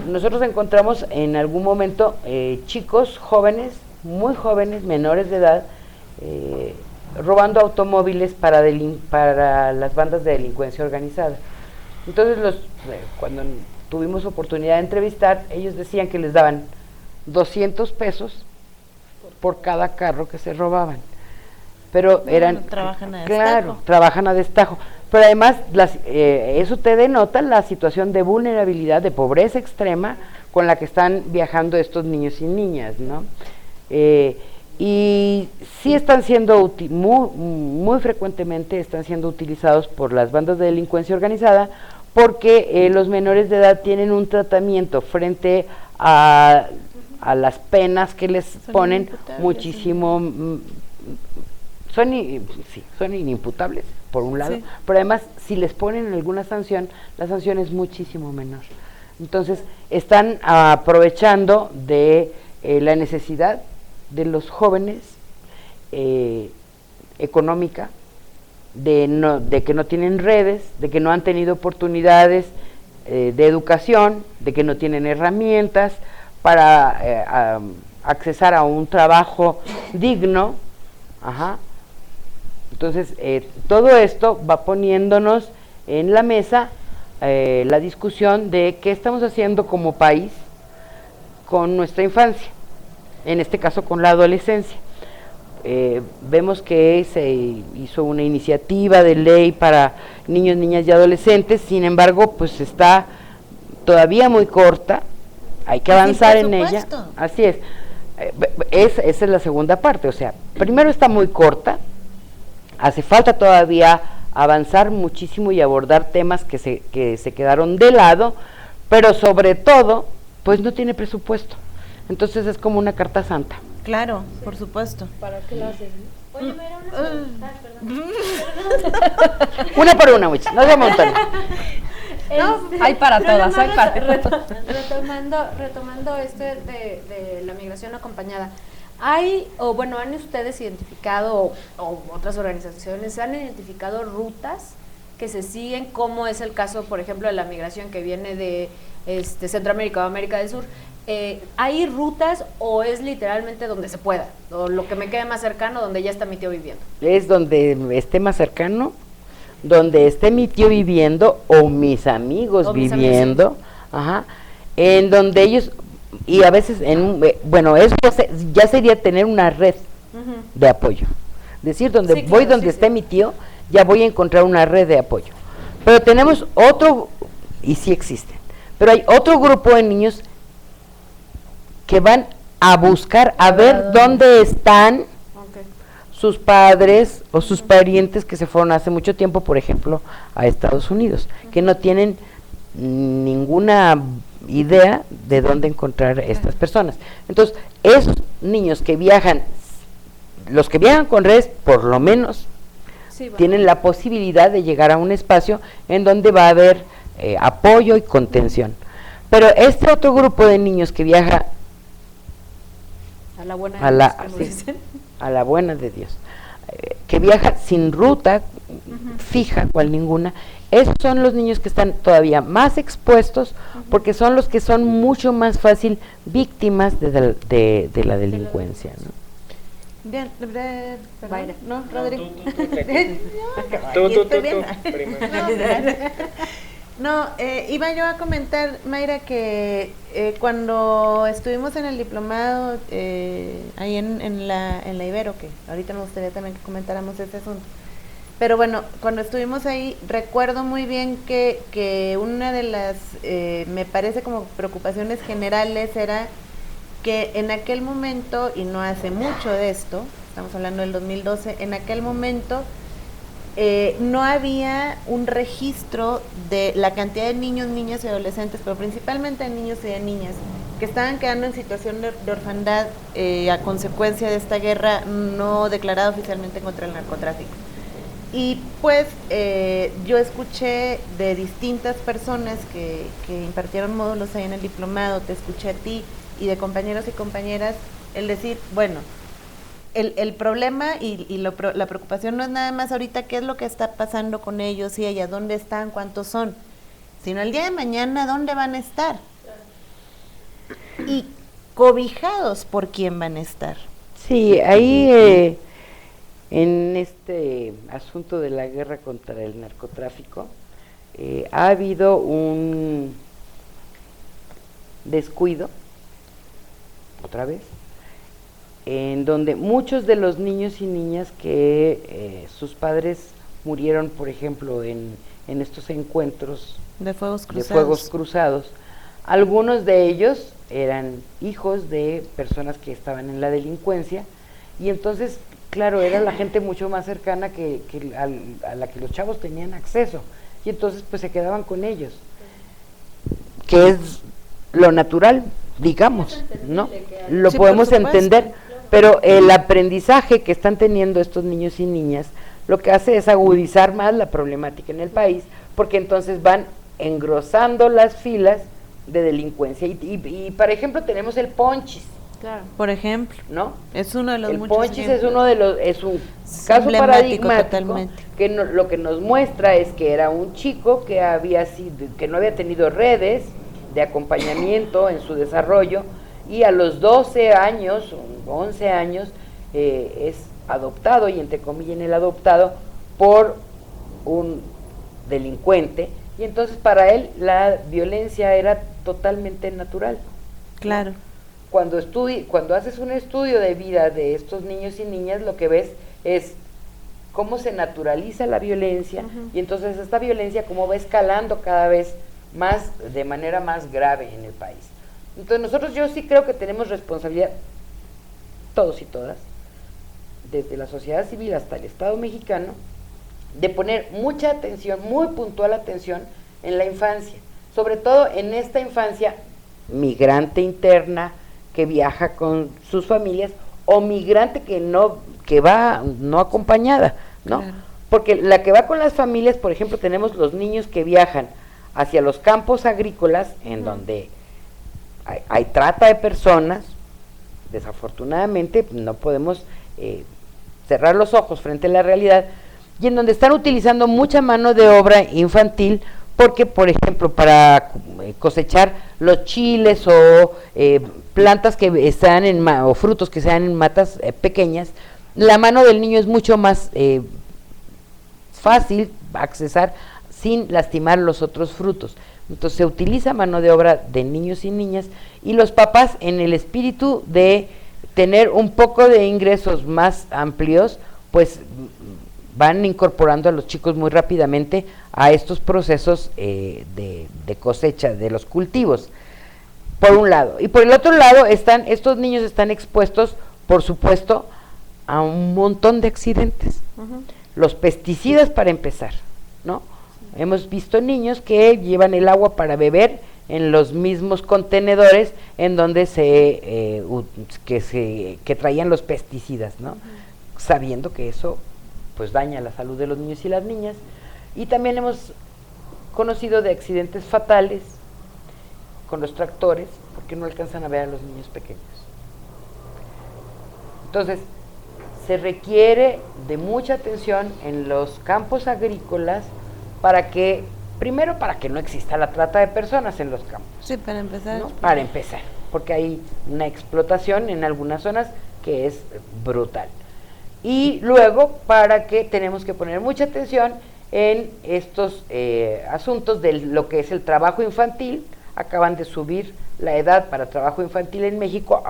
nosotros encontramos en algún momento chicos jóvenes, muy jóvenes, menores de edad, robando automóviles para las bandas de delincuencia organizada. Entonces cuando tuvimos oportunidad de entrevistar, ellos decían que les daban 200 pesos por cada carro que se robaban. Pero trabajan a destajo. Claro, trabajan a destajo. Pero además eso te denota la situación de vulnerabilidad, de pobreza extrema con la que están viajando estos niños y niñas, ¿no? Y sí están siendo muy frecuentemente están siendo utilizados por las bandas de delincuencia organizada, porque los menores de edad tienen un tratamiento frente a las penas que les ponen muchísimo, son inimputables por un lado, pero además si les ponen alguna sanción, la sanción es muchísimo menor. Entonces están aprovechando de la necesidad de los jóvenes económica, de que no tienen redes, de que no han tenido oportunidades de educación, de que no tienen herramientas para accesar a un trabajo digno. Entonces todo esto va poniéndonos en la mesa la discusión de qué estamos haciendo como país con nuestra infancia, en este caso con la adolescencia. Vemos que se hizo una iniciativa de ley para niños, niñas y adolescentes, sin embargo, pues está todavía muy corta, hay que avanzar en ella. Así es. Esa es la segunda parte, o sea, primero está muy corta, hace falta todavía avanzar muchísimo y abordar temas que se quedaron de lado, pero sobre todo, pues no tiene presupuesto. Entonces es como una carta santa. Claro, por supuesto. ¿Para qué lo haces? Oye, una por una, muchachos, no se montan. Hay para todas, hay para retomando esto de la migración acompañada. ¿Han ustedes identificado, o otras organizaciones, han identificado rutas que se siguen, como es el caso, por ejemplo, de la migración que viene de Centroamérica o América del Sur? ¿Hay rutas o es literalmente donde se pueda? O lo que me quede más cercano, donde ya está mi tío viviendo. Es donde esté más cercano, donde esté mi tío viviendo o mis amigos viviendo, en donde ellos, y a veces, eso ya sería tener una red de apoyo. Decir, donde esté mi tío, ya voy a encontrar una red de apoyo. Pero tenemos otro, y sí existen, pero hay otro grupo de niños que van a buscar, a ver dónde están sus padres o sus parientes que se fueron hace mucho tiempo, por ejemplo, a Estados Unidos, que no tienen ninguna idea de dónde encontrar estas personas. Entonces, esos niños que viajan, los que viajan con redes, por lo menos, tienen la posibilidad de llegar a un espacio en donde va a haber apoyo y contención. Pero este otro grupo de niños que viaja a la buena de Dios, que viaja sin ruta fija, cual ninguna, esos son los niños que están todavía más expuestos, porque son los que son mucho más fácil víctimas de la delincuencia, ¿no? Bien, ¿no, Rodrigo? No, iba yo a comentar, Mayra, que cuando estuvimos en el diplomado ahí en la Ibero, que ahorita me gustaría también que comentáramos este asunto, pero bueno, cuando estuvimos ahí recuerdo muy bien que una de las, me parece como preocupaciones generales era que en aquel momento, y no hace mucho de esto, estamos hablando del 2012, en aquel momento no había un registro de la cantidad de niños, niñas y adolescentes, pero principalmente de niños y de niñas, que estaban quedando en situación de orfandad a consecuencia de esta guerra no declarada oficialmente contra el narcotráfico. Y pues yo escuché de distintas personas que impartieron módulos ahí en el diplomado, te escuché a ti y de compañeros y compañeras, el decir, bueno, el problema y la preocupación no es nada más ahorita qué es lo que está pasando con ellos y ellas, dónde están, cuántos son, sino el día de mañana dónde van a estar. Y cobijados por quién van a estar. Sí, ahí en este asunto de la guerra contra el narcotráfico ha habido un descuido, otra vez, en donde muchos de los niños y niñas que sus padres murieron, por ejemplo, en estos encuentros de fuegos cruzados, algunos de ellos eran hijos de personas que estaban en la delincuencia, y entonces, claro, era la gente mucho más cercana a la que los chavos tenían acceso, y entonces pues se quedaban con ellos, que es lo natural, digamos, ¿no? Lo podemos entender, pero el aprendizaje que están teniendo estos niños y niñas lo que hace es agudizar más la problemática en el país, porque entonces van engrosando las filas de delincuencia. Y por ejemplo, tenemos el ponchis. Claro. Por ejemplo, ¿no? Es uno de los el muchos ponchis ejemplos. Es uno de los, es un caso paradigmático totalmente. que lo que nos muestra es que era un chico que que no había tenido redes de acompañamiento en su desarrollo, y a los 12 años, 11 años, es adoptado, y entre comillas el adoptado, por un delincuente, y entonces para él la violencia era totalmente natural. Claro. Cuando haces un estudio de vida de estos niños y niñas, lo que ves es cómo se naturaliza la violencia, y entonces esta violencia cómo va escalando cada vez más, de manera más grave en el país. Entonces nosotros, yo sí creo que tenemos responsabilidad, todos y todas, desde la sociedad civil hasta el Estado mexicano, de poner mucha atención, muy puntual atención en la infancia, sobre todo en esta infancia migrante interna que viaja con sus familias, o migrante que va no acompañada, ¿no? Claro. Porque la que va con las familias, por ejemplo, tenemos los niños que viajan hacia los campos agrícolas, en donde hay trata de personas. Desafortunadamente no podemos cerrar los ojos frente a la realidad, y en donde están utilizando mucha mano de obra infantil, porque, por ejemplo, para cosechar los chiles o plantas que están o frutos que sean en matas pequeñas, la mano del niño es mucho más fácil accesar sin lastimar los otros frutos. Entonces se utiliza mano de obra de niños y niñas, y los papás, en el espíritu de tener un poco de ingresos más amplios, pues van incorporando a los chicos muy rápidamente a estos procesos de cosecha de los cultivos, por un lado. Y por el otro lado, estos niños están expuestos, por supuesto, a un montón de accidentes. Los pesticidas, para empezar, ¿no? Hemos visto niños que llevan el agua para beber en los mismos contenedores en donde que traían los pesticidas, ¿no? Sabiendo que eso pues daña la salud de los niños y las niñas. Y también hemos conocido de accidentes fatales con los tractores, porque no alcanzan a ver a los niños pequeños. Entonces, se requiere de mucha atención en los campos agrícolas primero para que no exista la trata de personas en los campos. Sí, para empezar. ¿No? Para empezar, porque hay una explotación en algunas zonas que es brutal. Y luego, para que tenemos que poner mucha atención en estos asuntos de lo que es el trabajo infantil. Acaban de subir la edad para trabajo infantil en México,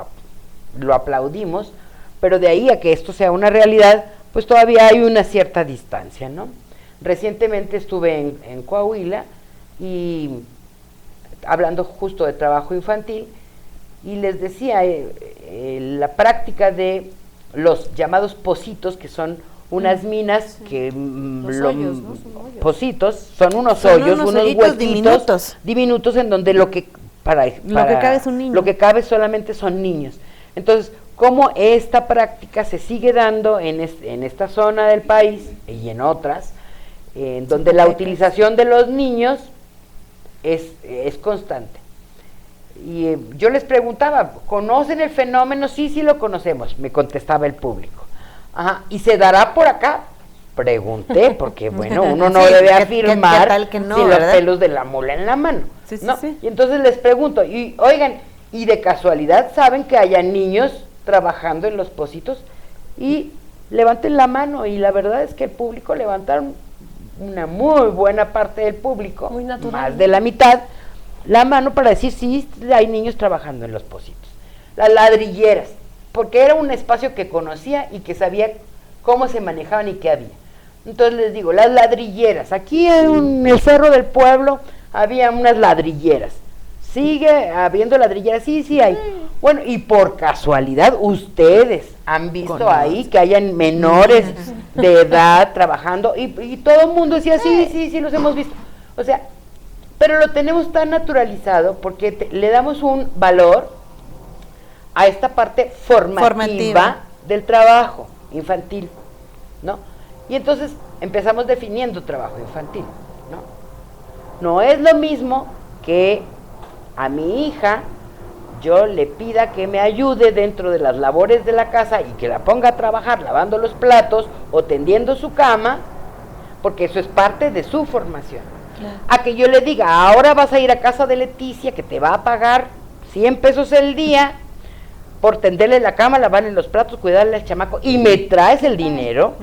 lo aplaudimos, pero de ahí a que esto sea una realidad, pues todavía hay una cierta distancia, ¿no? Recientemente estuve en Coahuila, y hablando justo de trabajo infantil, y les decía la práctica de los llamados pocitos, que son unas minas que hoyos, ¿no? Son hoyos. Pocitos son unos hoyos, unos huequitos diminutos en donde lo que cabe es un niño. Lo que cabe solamente son niños. Entonces, cómo esta práctica se sigue dando en esta zona del país y en otras, en donde la utilización de los niños es constante. Y yo les preguntaba, ¿conocen el fenómeno? Sí, sí lo conocemos, me contestaba el público. Ajá, ¿y se dará por acá? Pregunté, porque bueno, uno no Sí, debe ¿qué afirmar tal que no, sin verdad? los pelos de la mula en la mano. Sí, sí, ¿no? sí. Y entonces les pregunto, y oigan, ¿y de casualidad saben que haya niños trabajando en los pocitos? Y levanten la mano, y la verdad es que el público levantaron, una muy buena parte del público, Muy natural. más de la mitad, la mano para decir sí, hay niños trabajando en los pocitos. Las ladrilleras, porque era un espacio que conocía y que sabía cómo se manejaban y qué había. Entonces les digo, las ladrilleras, aquí en el Cerro del Pueblo había unas ladrilleras. ¿Sigue habiendo ladrilleras? Sí hay. Bueno, y por casualidad, ustedes han visto ahí que hayan menores de edad trabajando, y todo el mundo decía, sí, los hemos visto. O sea, pero lo tenemos tan naturalizado porque le damos un valor a esta parte formativa del trabajo infantil, ¿no? Y entonces empezamos definiendo trabajo infantil, ¿no? No es lo mismo que a mi hija yo le pida que me ayude dentro de las labores de la casa y que la ponga a trabajar lavando los platos o tendiendo su cama, porque eso es parte de su formación. Claro. A que yo le diga, ahora vas a ir a casa de Leticia, que te va a pagar 100 pesos el día por tenderle la cama, lavarle los platos, cuidarle al chamaco, y me traes el dinero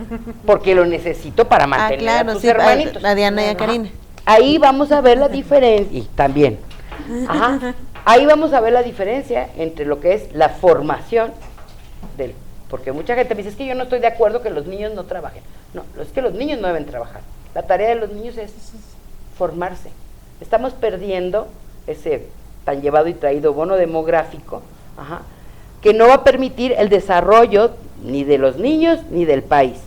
porque lo necesito para mantener a tus hermanitos. A Diana y a Karina. Ahí vamos a ver la diferencia, y también, ahí vamos a ver la diferencia entre lo que es la formación porque mucha gente me dice, es que yo no estoy de acuerdo que los niños no trabajen. No, es que los niños no deben trabajar. La tarea de los niños es formarse. Estamos perdiendo ese tan llevado y traído bono demográfico, que no va a permitir el desarrollo ni de los niños ni del país,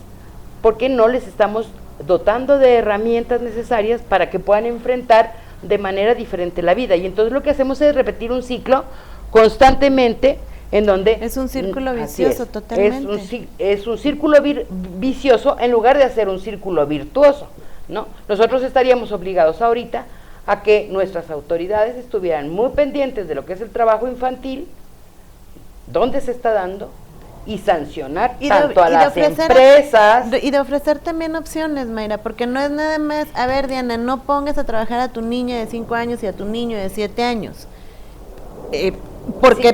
porque no les estamos dotando de herramientas necesarias para que puedan enfrentar de manera diferente la vida. Y entonces lo que hacemos es repetir un ciclo constantemente, en donde es un círculo vicioso, totalmente. Es un círculo vicioso en lugar de hacer un círculo virtuoso, ¿no? Nosotros estaríamos obligados ahorita a que nuestras autoridades estuvieran muy pendientes de lo que es el trabajo infantil, dónde se está dando, y sancionar tanto a las empresas. Y de ofrecer también opciones, Mayra, porque no es nada más, a ver, Diana, no pongas a trabajar a tu niña de 5 años y a tu niño de 7 años. Porque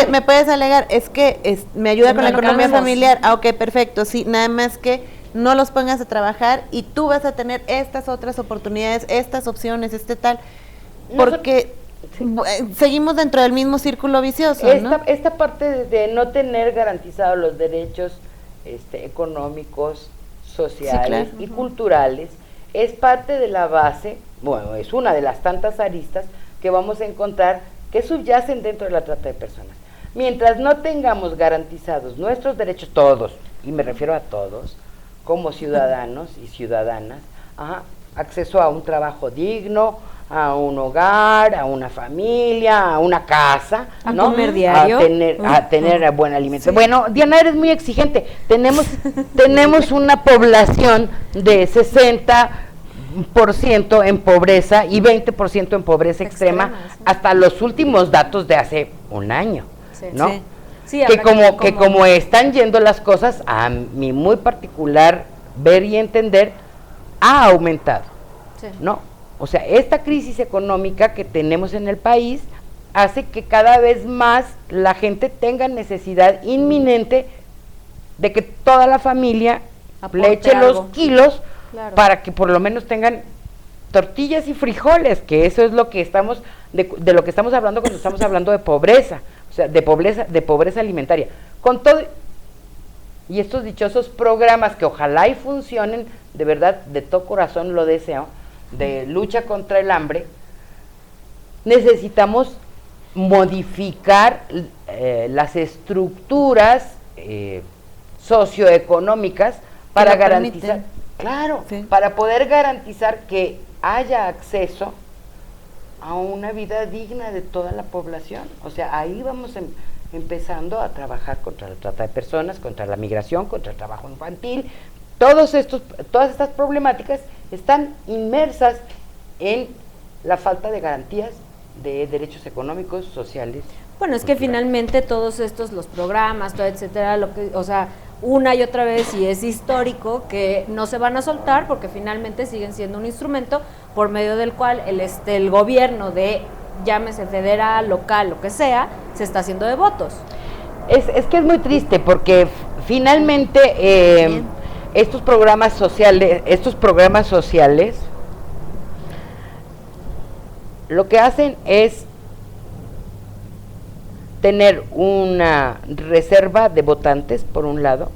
me puedes alegar, es que me ayuda con la economía familiar. Ok, perfecto, sí, nada más que no los pongas a trabajar y tú vas a tener estas otras oportunidades, estas opciones, tal, porque seguimos dentro del mismo círculo vicioso, ¿no? Esta parte de no tener garantizados los derechos económicos, sociales y culturales es parte de la base, bueno, es una de las tantas aristas que vamos a encontrar que subyacen dentro de la trata de personas. Mientras no tengamos garantizados nuestros derechos, todos, y me refiero a todos, como ciudadanos y ciudadanas, acceso a un trabajo digno, a un hogar, a una familia, a una casa, ¿no? Comer diario, a tener buen alimento. Sí. Bueno, Diana, eres muy exigente. Tenemos una población de 60% en pobreza y 20% en pobreza extrema, sí. Hasta los últimos datos de hace un año, sí, ¿no? Sí. Sí, que como están yendo las cosas, a mi muy particular ver y entender, ha aumentado, sí. ¿No? O sea, esta crisis económica que tenemos en el país hace que cada vez más la gente tenga necesidad inminente de que toda la familia le eche los kilos, claro, para que por lo menos tengan tortillas y frijoles, que eso es lo que estamos de lo que estamos hablando cuando estamos hablando de pobreza, o sea, de pobreza alimentaria. Con todo y estos dichosos programas que ojalá y funcionen, de verdad, de todo corazón lo deseo, de lucha contra el hambre, necesitamos modificar las estructuras socioeconómicas para garantizar, claro, sí, para poder garantizar que haya acceso a una vida digna de toda la población. O sea, ahí vamos empezando a trabajar contra la trata de personas, contra la migración, contra el trabajo infantil. Todas estas problemáticas están inmersas en la falta de garantías de derechos económicos, sociales. Bueno, es que finalmente todos estos, los programas, todo, etcétera, o sea, una y otra vez, y es histórico, que no se van a soltar porque finalmente siguen siendo un instrumento por medio del cual el gobierno de, llámese federal, local, lo que sea, se está haciendo de votos. Es que es muy triste porque finalmente estos programas sociales lo que hacen es tener una reserva de votantes, por un lado,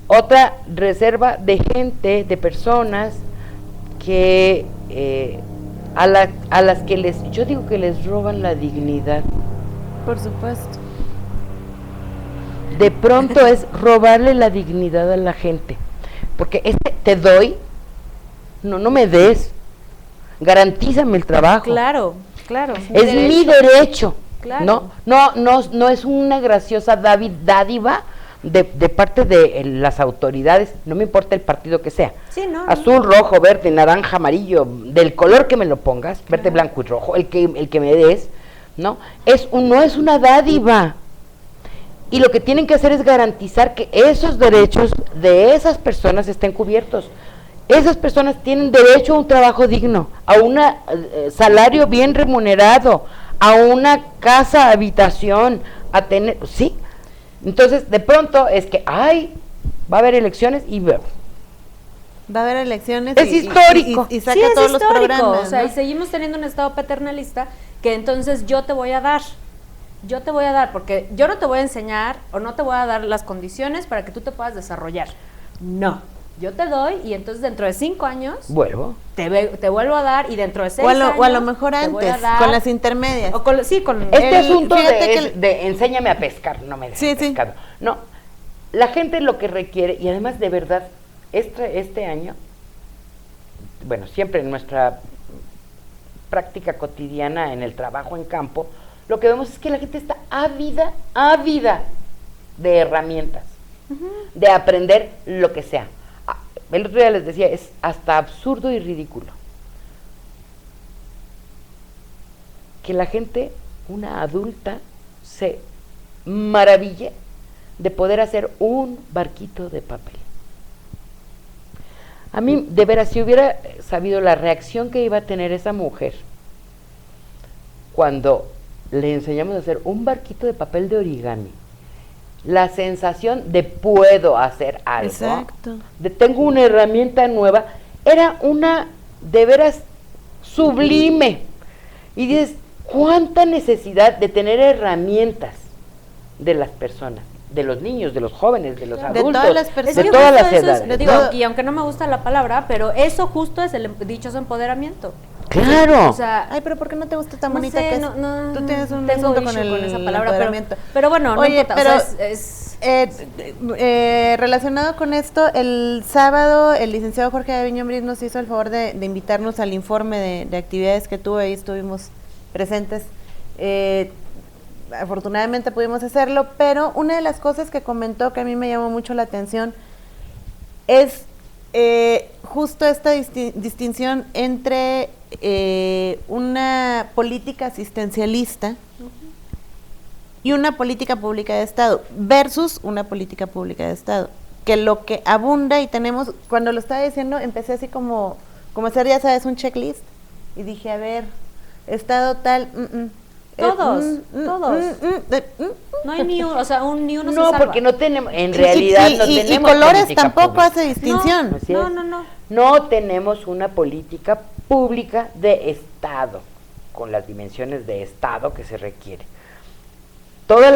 otra reserva de gente, de personas que a las que yo digo que les roban la dignidad. Por supuesto. De pronto es robarle la dignidad a la gente, porque te doy, no me des, garantízame el trabajo. Claro. Es mi derecho. Claro. No es una graciosa dádiva de parte de las autoridades, no me importa el partido que sea. Sí, azul, rojo, verde, naranja, amarillo, del color que me lo pongas, verde, blanco y rojo, el que me des, no es una dádiva. Y lo que tienen que hacer es garantizar que esos derechos de esas personas estén cubiertos. Esas personas tienen derecho a un trabajo digno, a un salario bien remunerado, a una casa, habitación, a tener, sí. Entonces, de pronto es que, va a haber elecciones y va a haber elecciones. Es histórico. Y saca todos los programas. O sea, ¿no? y seguimos teniendo un estado paternalista que entonces yo te voy a dar, porque yo no te voy a enseñar o no te voy a dar las condiciones para que tú te puedas desarrollar. No. Yo te doy y entonces dentro de 5 años vuelvo. Te vuelvo a dar y dentro de 6 años o a lo mejor antes, con las intermedias. O con asunto de enséñame a pescar, no me dejes pescado. No, la gente lo que requiere, y además de verdad, este año, bueno, siempre en nuestra práctica cotidiana en el trabajo en campo, lo que vemos es que la gente está ávida de herramientas, de aprender lo que sea. El otro día les decía, es hasta absurdo y ridículo que la gente, una adulta, se maraville de poder hacer un barquito de papel. A mí, de veras, si hubiera sabido la reacción que iba a tener esa mujer cuando le enseñamos a hacer un barquito de papel de origami, la sensación de puedo hacer algo, exacto, de tengo una herramienta nueva, era una de veras sublime. Y dices, cuánta necesidad de tener herramientas de las personas, de los niños, de los jóvenes, de los adultos, de todas las personas, de todas las edades. Digo, y aunque no me gusta la palabra, pero eso justo es el dichoso empoderamiento. Claro. O sea, pero ¿por qué no te gusta tan bonita sé, que es? No, tú tienes un tengo asunto con esa palabra, empoderamiento. Pero bueno, no Oye, importa, pero o sea, relacionado con esto, el sábado el licenciado Jorge Aviñón Briz nos hizo el favor de invitarnos al informe de actividades que tuvo, ahí estuvimos presentes. Afortunadamente pudimos hacerlo, pero una de las cosas que comentó que a mí me llamó mucho la atención es justo esta distinción entre una política asistencialista y una política pública de Estado versus una política pública de Estado, que lo que abunda, y tenemos, cuando lo estaba diciendo, empecé así como hacer, ya sabes, un checklist, y dije, a ver, Estado tal, todos. No hay ni uno, o sea, ni uno se salva. No, porque no tenemos, en realidad no tenemos. Y colores tampoco pública. Hace distinción. No. No tenemos una política pública de Estado, con las dimensiones de Estado que se requiere. Todas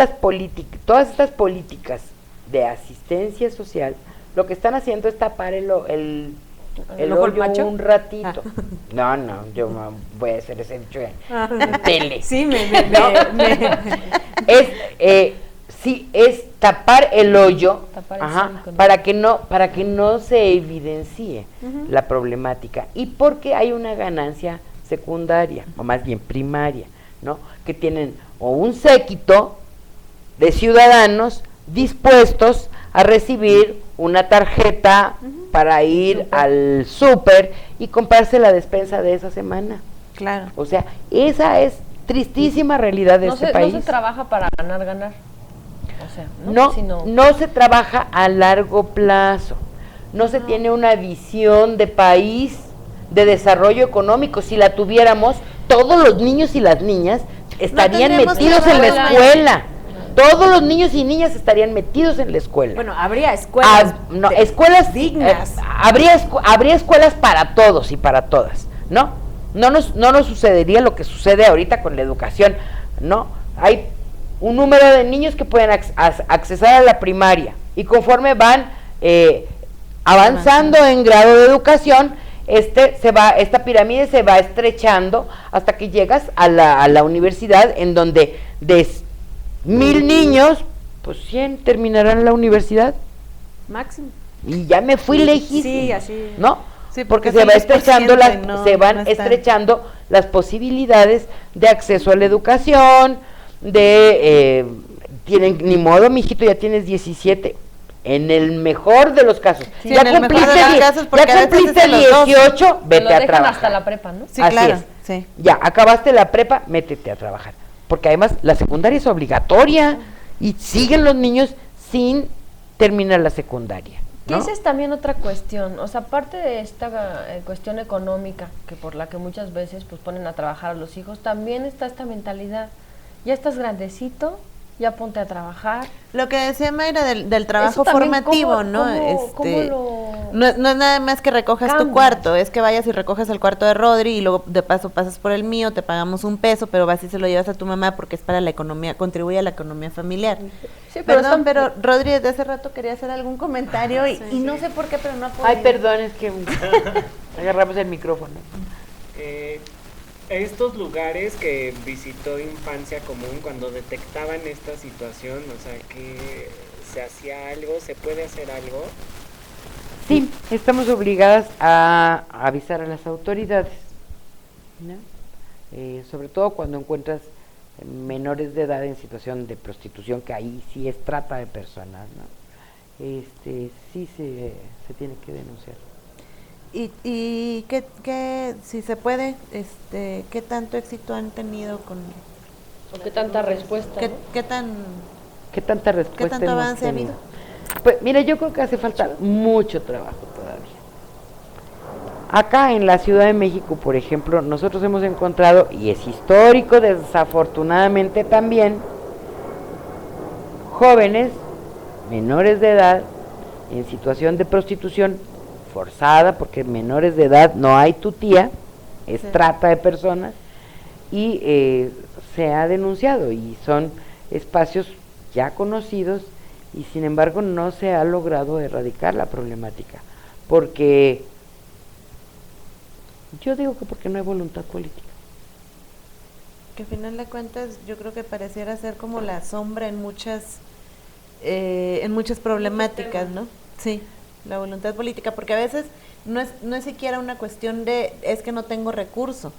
estas políticas de asistencia social, lo que están haciendo es tapar el hoyo un ratito. No, yo voy a hacer ese dicho en tele. Sí, es tapar el hoyo, para que no se evidencie la problemática, y porque hay una ganancia secundaria, o más bien primaria, ¿no? Que tienen o un séquito de ciudadanos dispuestos a recibir una tarjeta para ir al súper y comprarse la despensa de esa semana. Claro. O sea, esa es tristísima realidad de este país. No se trabaja para ganar. O sea, ¿no? No se trabaja a largo plazo, no se tiene una visión de país, de desarrollo económico. Si la tuviéramos, todos los niños y las niñas estarían metidos en la escuela. Todos los niños y niñas estarían metidos en la escuela. Bueno, habría escuelas escuelas dignas. Habría escuelas para todos y para todas, ¿no? No nos sucedería lo que sucede ahorita con la educación, ¿no? Hay un número de niños que pueden accesar a la primaria, y conforme van avanzando en grado de educación, esta pirámide se va estrechando hasta que llegas a la universidad, en donde de 1000 niños, pues 100 terminarán la universidad. Máximo. Y ya me fui lejísimo. Sí, así. ¿No? Sí, porque se va estrechando estrechando las posibilidades de acceso a la educación, tienen, ni modo, mijito, ya tienes 17. En el mejor de los casos. Sí, ya cumpliste 18, vete a trabajar. Hasta la prepa, ¿no? Sí, Así claro. es. Sí. Ya, acabaste la prepa, métete a trabajar. Porque además la secundaria es obligatoria y siguen los niños sin terminar la secundaria, Que ¿no? esa es también otra cuestión, o sea, aparte de esta cuestión económica, que por la que muchas veces pues ponen a trabajar a los hijos, también está esta mentalidad, ya estás grandecito, ya ponte a trabajar. Lo que decía Mayra del trabajo Eso también, formativo, ¿no? No es nada más que recojas tu cuarto, es que vayas y recojas el cuarto de Rodri y luego de paso pasas por el mío, te pagamos $1, pero vas y se lo llevas a tu mamá porque es para la economía, contribuye a la economía familiar. Sí, Perdón, pero Rodri desde hace rato quería hacer algún comentario y no sé por qué, pero no ha podido. Ay, perdón, es que agarramos el micrófono. Estos lugares que visitó Infancia Común, cuando detectaban esta situación, o sea, que se hacía algo, ¿se puede hacer algo? Sí, estamos obligadas a avisar a las autoridades, ¿no? Sobre todo cuando encuentras menores de edad en situación de prostitución, que ahí sí es trata de personas, ¿no? Sí se tiene que denunciar. Y qué si se puede, qué tanto éxito han tenido con, ¿O qué tanta respuesta? ¿No? qué tanta respuesta? ¿Qué tanto hemos avance ha tenido? habido? Pues mira, yo creo que hace falta mucho trabajo todavía. Acá en la Ciudad de México, por ejemplo, nosotros hemos encontrado, y es histórico desafortunadamente también, jóvenes menores de edad en situación de prostitución forzada, porque menores de edad no hay tutía, es trata de personas, y se ha denunciado, y son espacios ya conocidos, y sin embargo no se ha logrado erradicar la problemática, porque yo digo que porque no hay voluntad política. Que al final de cuentas yo creo que pareciera ser como la sombra en muchas problemáticas, ¿no? Sí, la voluntad política, porque a veces no es siquiera una cuestión de es que no tengo recurso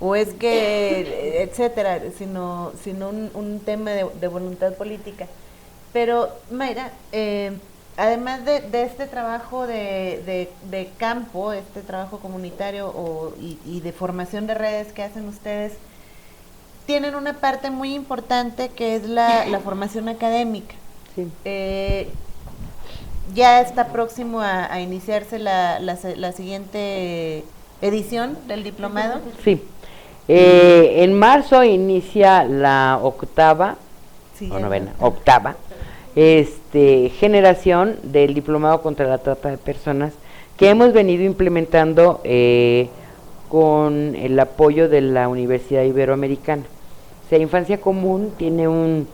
o es que etcétera, sino un tema de voluntad política. Pero Mayra, además de este trabajo de campo, este trabajo comunitario y de formación de redes que hacen ustedes, tienen una parte muy importante que es la formación académica. Sí. Ya está próximo a iniciarse la siguiente edición del diplomado. Sí. En marzo inicia la octava generación del diplomado contra la trata de personas, que hemos venido implementando con el apoyo de la Universidad Iberoamericana. O sea, Infancia Común tiene un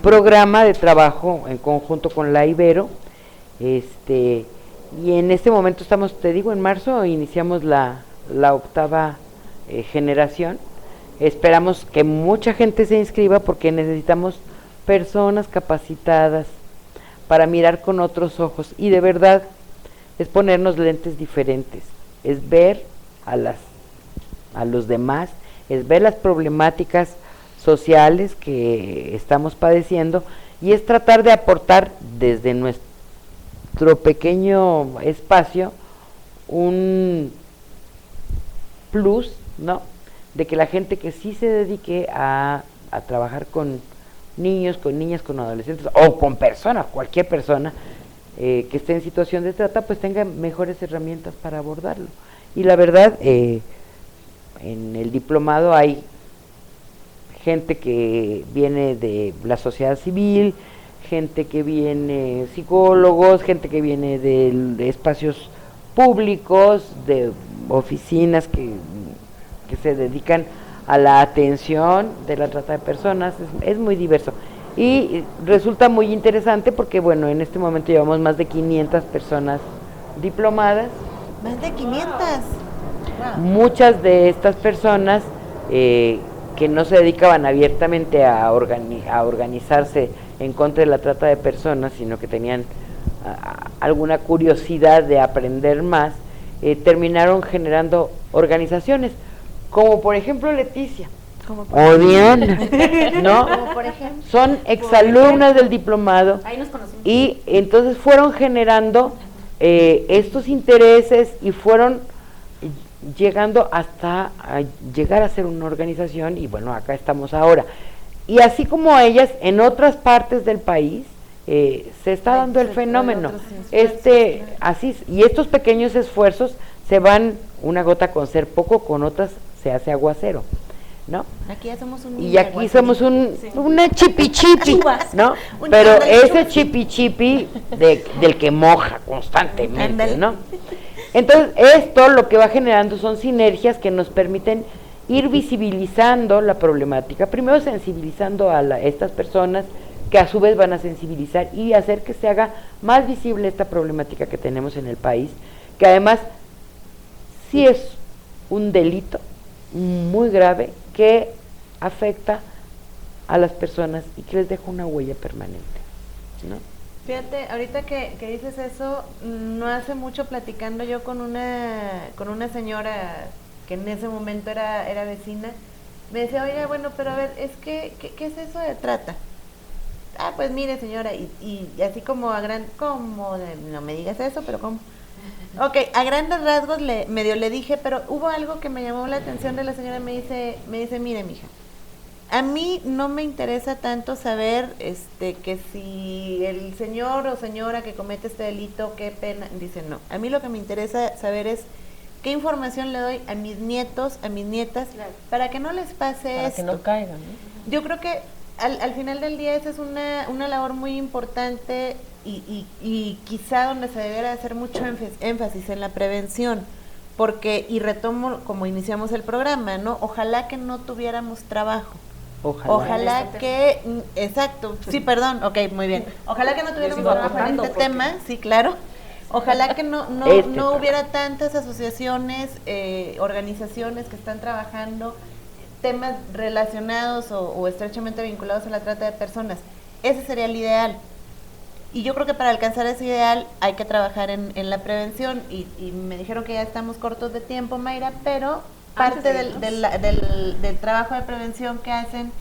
programa de trabajo en conjunto con la Ibero, y en este momento estamos, te digo, en marzo iniciamos la octava generación. Esperamos que mucha gente se inscriba porque necesitamos personas capacitadas para mirar con otros ojos, y de verdad es ponernos lentes diferentes, es ver a los demás, es ver las problemáticas sociales que estamos padeciendo, y es tratar de aportar desde nuestro pequeño espacio un plus, ¿no? De que la gente que sí se dedique a trabajar con niños, con niñas, con adolescentes o con personas, cualquier persona que esté en situación de trata, pues tenga mejores herramientas para abordarlo. Y la verdad, en el diplomado hay gente que viene de la sociedad civil, gente que viene psicólogos, gente que viene de espacios públicos, de oficinas que se dedican a la atención de la trata de personas, es muy diverso. Y resulta muy interesante porque, bueno, en este momento llevamos más de 500 personas diplomadas. Más de 500. Wow. Muchas de estas personas que no se dedicaban abiertamente a organizarse en contra de la trata de personas, sino que tenían alguna curiosidad de aprender más, terminaron generando organizaciones, como por ejemplo Leticia o Diana, ¿no? Como por ejemplo. Son exalumnas del diplomado. Ahí nos conocimos. Y entonces fueron generando estos intereses y fueron llegando hasta llegar a ser una organización, y bueno, acá estamos ahora. Y así como ellas, en otras partes del país se está dando el fenómeno. Así, y estos pequeños esfuerzos se van, una gota con ser poco, con otras se hace aguacero, ¿no? Aquí ya somos un Y aquí somos una chipi, ¿no? Pero ese chipi del que moja constantemente, ¿no? Entonces, esto lo que va generando son sinergias que nos permiten ir visibilizando la problemática, primero sensibilizando a estas personas, que a su vez van a sensibilizar y hacer que se haga más visible esta problemática que tenemos en el país, que además sí es un delito muy grave que afecta a las personas y que les deja una huella permanente, ¿no? Fíjate, ahorita que dices eso, no hace mucho platicando yo con una señora que en ese momento era vecina, me decía, oiga, bueno, pero a ver, ¿qué es eso de trata? Ah, pues mire señora, y así como no me digas eso, pero ¿cómo? Ok, a grandes rasgos medio le dije, pero hubo algo que me llamó la atención de la señora, me dice, mire mija, a mí no me interesa tanto saber que si el señor o señora que comete este delito, qué pena, dice no, a mí lo que me interesa saber es qué información le doy a mis nietos, a mis nietas, claro, para que no les pase para esto. que no caigan, ¿no? Yo creo que al final del día esa es una labor muy importante y quizá donde se debiera hacer mucho énfasis en la prevención, porque, y retomo como iniciamos el programa, ¿no? Ojalá que no tuviéramos trabajo. Ojalá que, exacto, sí, perdón, ok, muy bien. Ojalá que no tuviéramos trabajo en este tema, sí, claro. Ojalá que no hubiera tantas asociaciones, organizaciones que están trabajando temas relacionados o estrechamente vinculados a la trata de personas. Ese sería el ideal. Y yo creo que para alcanzar ese ideal hay que trabajar en la prevención. Y me dijeron que ya estamos cortos de tiempo, Mayra, pero parte del trabajo de prevención que hacen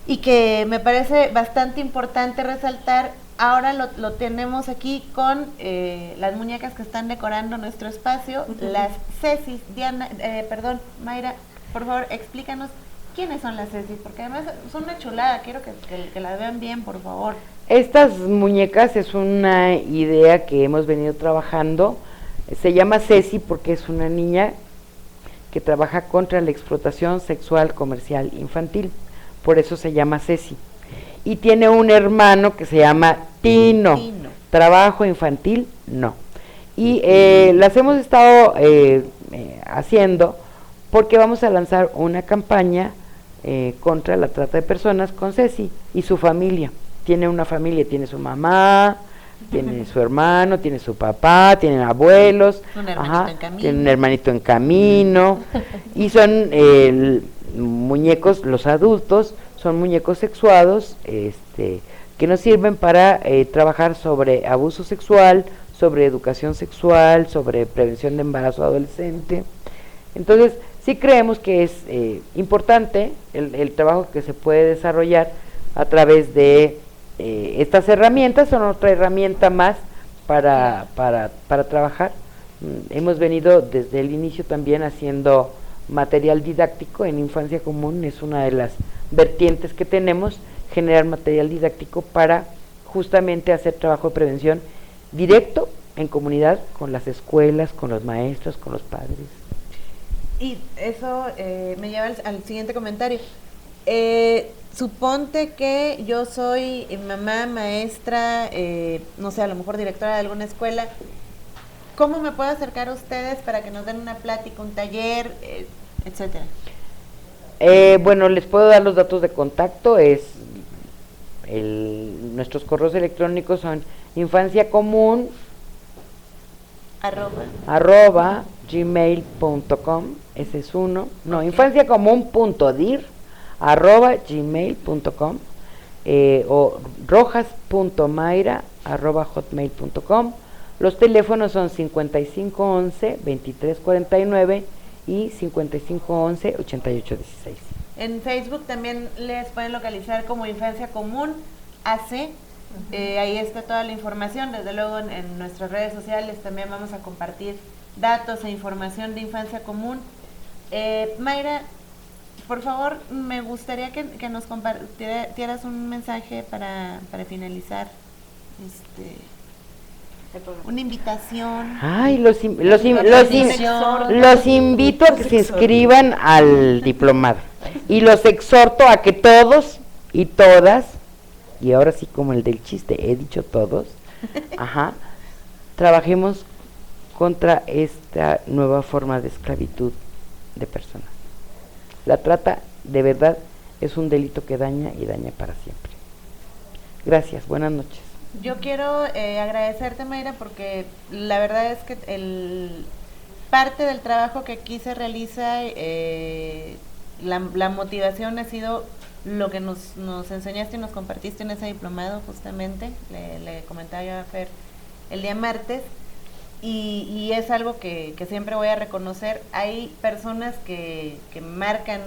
y que me parece bastante importante resaltar, ahora lo tenemos aquí con las muñecas que están decorando nuestro espacio, las Cecis. Diana, Mayra, por favor, explícanos quiénes son las Cecis, porque además son una chulada, quiero que las vean bien, por favor. Estas muñecas es una idea que hemos venido trabajando, se llama Ceci porque es una niña que trabaja contra la explotación sexual comercial infantil, por eso se llama Ceci, y tiene un hermano que se llama Tino. Trabajo infantil, no. Y las hemos estado haciendo porque vamos a lanzar una campaña contra la trata de personas con Ceci y su familia. Tiene una familia, tiene su mamá, tiene su hermano, tiene su papá, tienen abuelos, tiene un hermanito en camino, y son muñecos, los adultos, son muñecos sexuados, que nos sirven para trabajar sobre abuso sexual, sobre educación sexual, sobre prevención de embarazo adolescente. Entonces, sí creemos que es importante el trabajo que se puede desarrollar a través de estas herramientas. Son otra herramienta más para trabajar. Hemos venido desde el inicio también haciendo material didáctico en Infancia Común, es una de las vertientes que tenemos, generar material didáctico para justamente hacer trabajo de prevención directo en comunidad con las escuelas, con los maestros, con los padres. Y eso me lleva al siguiente comentario. Suponte que yo soy mamá, maestra, no sé, a lo mejor directora de alguna escuela. ¿Cómo me puedo acercar a ustedes para que nos den una plática, un taller, etcétera? Bueno, les puedo dar los datos de contacto. Nuestros correos electrónicos son infanciacomún @gmail.com. Ese es uno. No, infanciacomún.dir@gmail.com, o rojas.mayra@hotmail.com. Los teléfonos son 5511-2349 y 5511-8816. En Facebook también les pueden localizar como Infancia Común AC. Ahí está toda la información. Desde luego en nuestras redes sociales también vamos a compartir datos e información de Infancia Común. Mayra, por favor, me gustaría que nos compartieras un mensaje para finalizar, una invitación. Ay, los invito a que se inscriban al diplomado y los exhorto a que todos y todas, y ahora sí como el del chiste, he dicho todos, trabajemos contra esta nueva forma de esclavitud de personas. La trata de verdad es un delito que daña y daña para siempre. Gracias, buenas noches. Yo quiero agradecerte, Mayra, porque la verdad es que parte del trabajo que aquí se realiza, la motivación ha sido lo que nos enseñaste y nos compartiste en ese diplomado, justamente. Le comentaba yo a Fer el día martes, y es algo que siempre voy a reconocer. Hay personas que marcan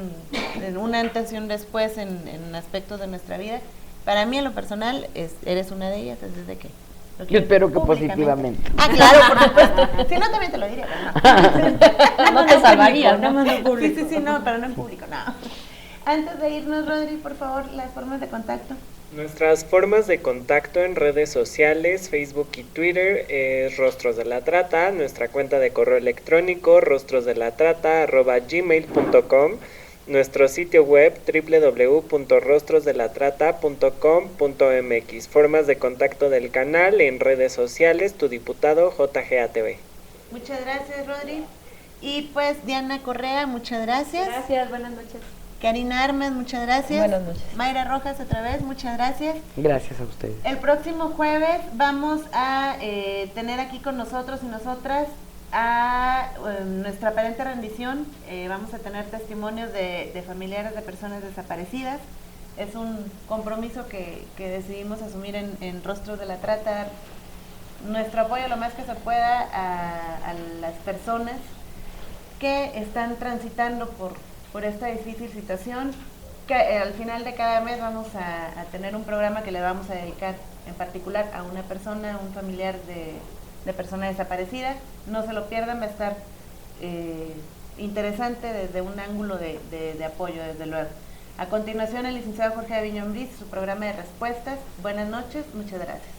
un antes y un después en aspectos de nuestra vida. Para mí, en lo personal, eres una de ellas, es desde que... Yo espero que positivamente. Claro, por supuesto. Si no, también te lo diría, pero no te salvaría, no más en público. Sí, no, pero no en público, no. Antes de irnos, Rodri, por favor, las formas de contacto. Nuestras formas de contacto en redes sociales, Facebook y Twitter, es Rostros de la Trata. Nuestra cuenta de correo electrónico, rostrosdelatrata@gmail.com. Nuestro sitio web, www.rostrosdelatrata.com.mx. Formas de contacto del canal en redes sociales, tu diputado JGATV. Muchas gracias, Rodri. Y pues Diana Correa, muchas gracias. Gracias, buenas noches. Karina Armas, muchas gracias. Buenas noches. Mayra Rojas, otra vez, muchas gracias. Gracias a ustedes. El próximo jueves vamos a tener aquí con nosotros y nosotras a nuestra aparente rendición. Vamos a tener testimonios de familiares de personas desaparecidas. Es un compromiso que decidimos asumir en Rostros de la Trata, nuestro apoyo lo más que se pueda a las personas que están transitando por esta difícil situación, que al final de cada mes vamos a tener un programa que le vamos a dedicar en particular a una persona, a un familiar de persona desaparecida. No se lo pierdan, va a estar interesante desde un ángulo de apoyo, desde luego. A continuación, el licenciado Jorge Aviñón Briz, su programa de respuestas. Buenas noches, muchas gracias.